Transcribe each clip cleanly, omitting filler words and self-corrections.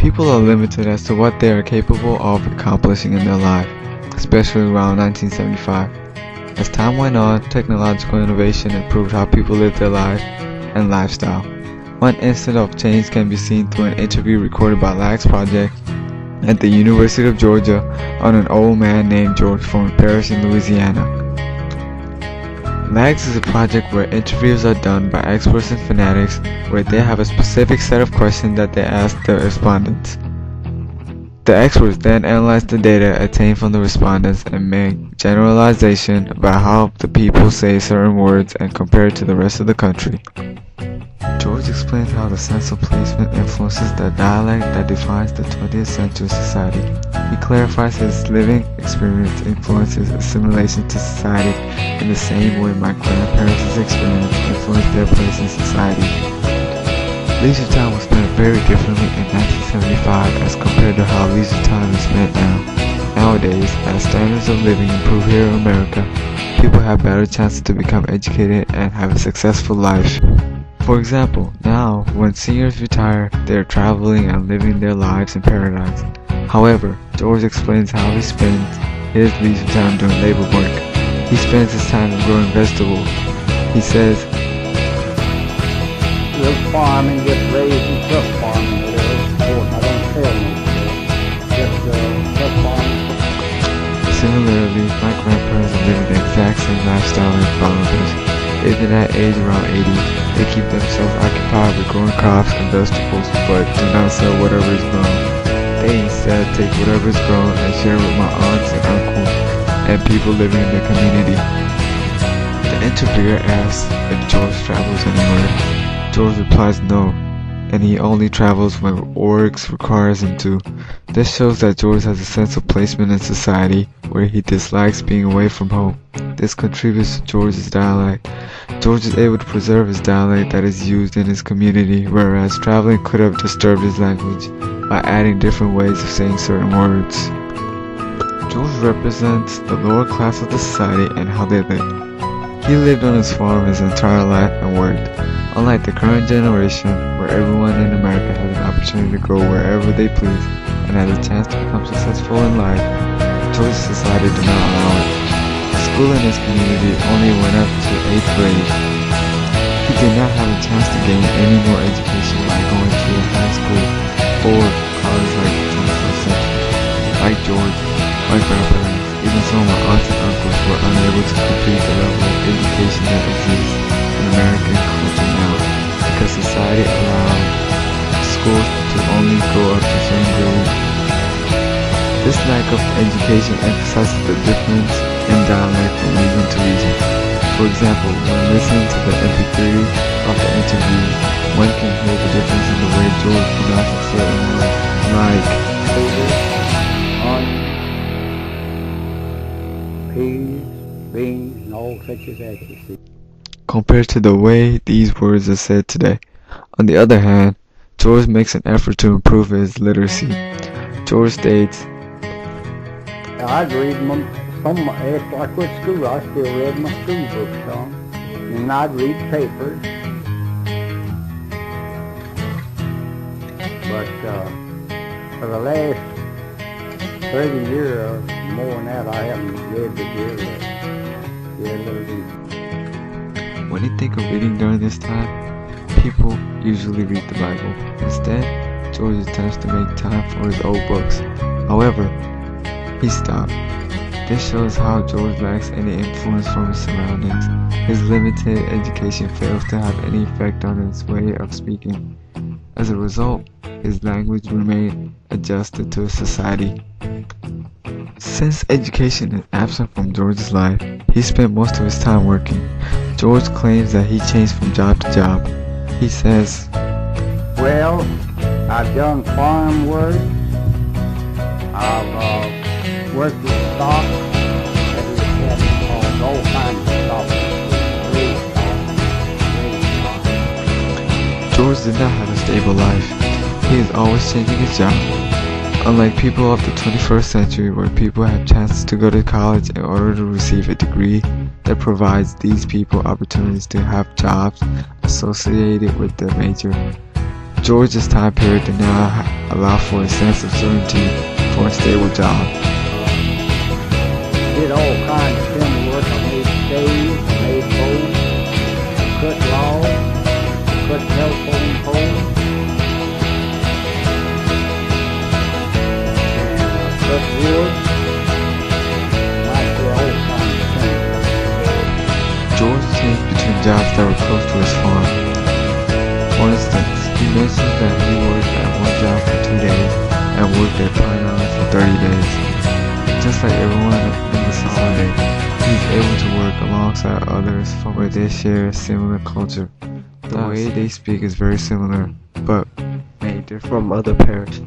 People are limited as to what they are capable of accomplishing in their life, especially around 1975. As time went on, technological innovation improved how people live their life and lifestyle. One instance of change can be seen through an interview recorded by Lags Project at the University of Georgia on an old man named George from a parish in Louisiana. Lags is a project where interviews are done by experts and fanatics where they have a specific set of questions that they ask the respondents. The experts then analyze the data attained from the respondents and make generalization about how the people say certain words and compare it to the rest of the country. George explains how the sense of placement influences the dialect that defines the 20th century society. He clarifies his living experience influences assimilation to society in the same way my grandparents' experience influenced their place in society. Leisure time was spent very differently in 1975 as compared to how leisure time is spent now. Nowadays, as standards of living improve here in America, people have better chances to become educated and have a successful life. For example, now, when seniors retire, they are traveling and living their lives in paradise. However, George explains how he spends his leisure time doing labor work. He spends his time growing vegetables. He says, "Real farming, just raising truck farming, whatever it's important. I don't sell anything. Just truck farming." Similarly, my grandparents are living the exact same lifestyle as fathers. Even at age around 80, they keep themselves occupied with growing crops and vegetables, but do not sell whatever is grown. They instead take whatever is grown and share with my aunts and uncles and people living in the community. The interviewer asks if George travels anywhere. George replies no, and he only travels when work requires him to. This shows that George has a sense of placement in society where he dislikes being away from home. This contributes to George's dialect. George is able to preserve his dialect that is used in his community, whereas traveling could have disturbed his language by adding different ways of saying certain words. George represents the lower class of the society and how they live. He lived on his farm his entire life and worked. Unlike the current generation, where everyone in America has an opportunity to go wherever they please and has a chance to become successful in life, George's society did not allow it. School in his community only went up to 8th grade. He did not have a chance to gain any more education by going to a high school or college like the 21st century. Like George, my grandparents, even some of my aunts and uncles were unable to complete the level of education that exists in American culture now because society allowed schools to only go up to certain grades. This lack of education emphasizes the difference in dialect from region to region. For example, when listening to the MP3 of the interview, one can hear the difference in the way George pronounces certain words, like onion, peas, beans, and all such as that, you see. compared to the way these words are said today. On the other hand, George makes an effort to improve his literacy. George states, I'd read after I quit school, I still read my school books, Tom. And I'd read papers. But for the last 30 years or more than that, I haven't read the deal yet. when you think of reading during this time, people usually read the Bible. Instead, George attempts to make time for his old books. However, he stopped. This shows how George lacks any influence from his surroundings. His limited education fails to have any effect on his way of speaking. As a result, his language remained adjusted to his society. Since education is absent from George's life, he spent most of his time working. George claims that he changed from job to job. He says, Well, I've done farm work. I've worked with stock. That is called all kinds of stock. George did not have a stable life. He is always changing his job. Unlike people of the 21st century where people have chances to go to college in order to receive a degree that provides these people opportunities to have jobs associated with their major. George's time period did not allow for a sense of certainty for a stable job. Did all kinds of timber work. I made staves, I made boats, cut logs, cut telephone poles, and cut wood. Like the all kinds of things. George changed between jobs that were close to his farm. For instance, he mentioned that he worked at one job for 2 days and worked at Pine Island for 30 days. Just like everyone in this holiday, he's able to work alongside others from where they share a similar culture. The way they speak is very similar, but may differ from other pairs.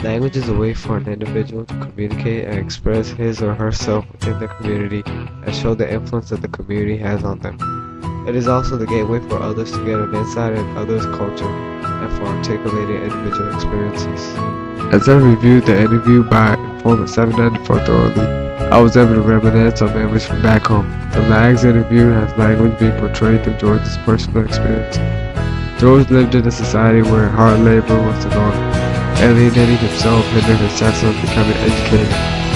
Language is a way for an individual to communicate and express his or herself within the community and show the influence that the community has on them. It is also the gateway for others to get an insight in others' culture and for articulating individual experiences. As I reviewed the interview by Informant 794 thoroughly, I was able to reminisce on memories from back home. The Mags interview has language being portrayed through George's personal experience. George lived in a society where hard labor was the norm. Alienating himself hindered his chance of becoming educated,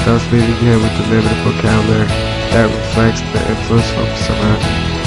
thus leaving him with a limited vocabulary that reflects the influence from surroundings.